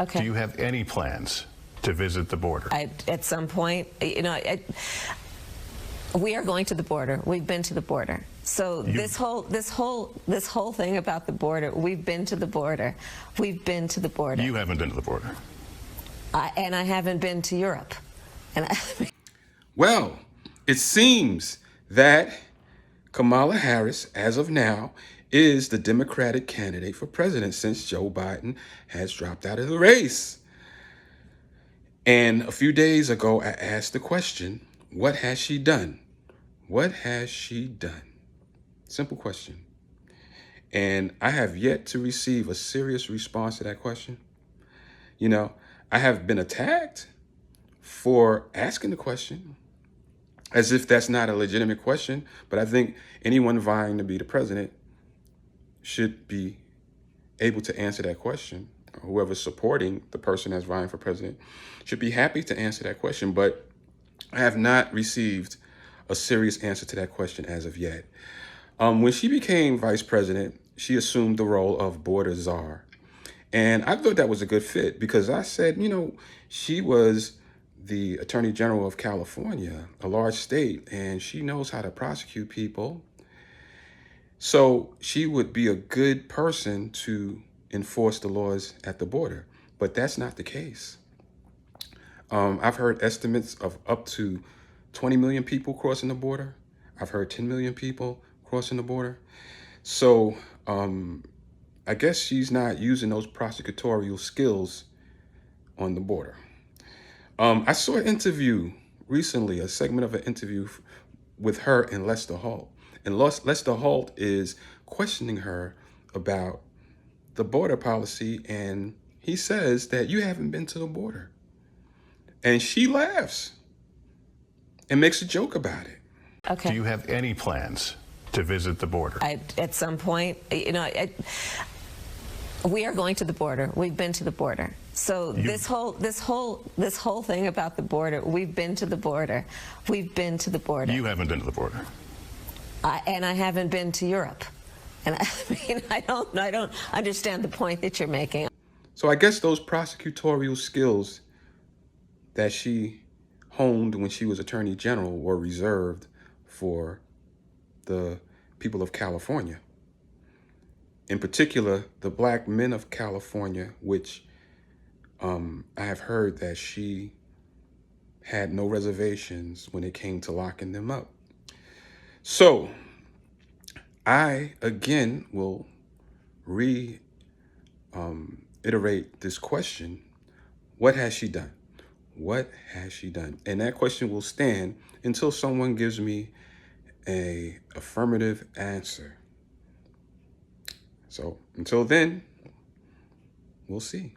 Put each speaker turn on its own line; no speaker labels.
Okay.
Do you have any plans to visit the border?
At some point, we are going to the border. We've been to the border. So this whole thing about the border, we've been to the border. We've been to the border.
You haven't been to the border.
And I haven't been to Europe.
Well, it seems that Kamala Harris, as of now, is the Democratic candidate for president since Joe Biden has dropped out of the race. And a few days ago, I asked the question, what has she done? What has she done? Simple question. And I have yet to receive a serious response to that question. You know, I have been attacked for asking the question as if that's not a legitimate question. But I think anyone vying to be the president should be able to answer that question. Whoever's supporting the person that's vying for president should be happy to answer that question. But I have not received a serious answer to that question as of yet. When she became vice president, she assumed the role of border czar. And I thought that was a good fit because I said, you know, she was the Attorney General of California, a large state, and she knows how to prosecute people. So she would be a good person to enforce the laws at the border. But that's not the case. I've heard estimates of up to 20 million people crossing the border. I've heard 10 million people crossing the border. So I guess she's not using those prosecutorial skills on the border. I saw an interview recently, a segment of an interview with her and Lester Holt. And Lester Holt is questioning her about the border policy. And he says that you haven't been to the border. And she laughs and makes a joke about it.
Okay.
Do you have any plans to visit the border?
At some point, we are going to the border. We've been to the border. So this whole thing about the border, we've been to the border. We've been to the border.
You haven't been to the border.
And I haven't been to Europe. And I don't understand the point that you're making.
So I guess those prosecutorial skills that she honed when she was Attorney General were reserved for the people of California. In particular, the black men of California, which I have heard that she had no reservations when it came to locking them up. So I, again, will reiterate this question. What has she done? What has she done? And that question will stand until someone gives me an affirmative answer. So until then, we'll see.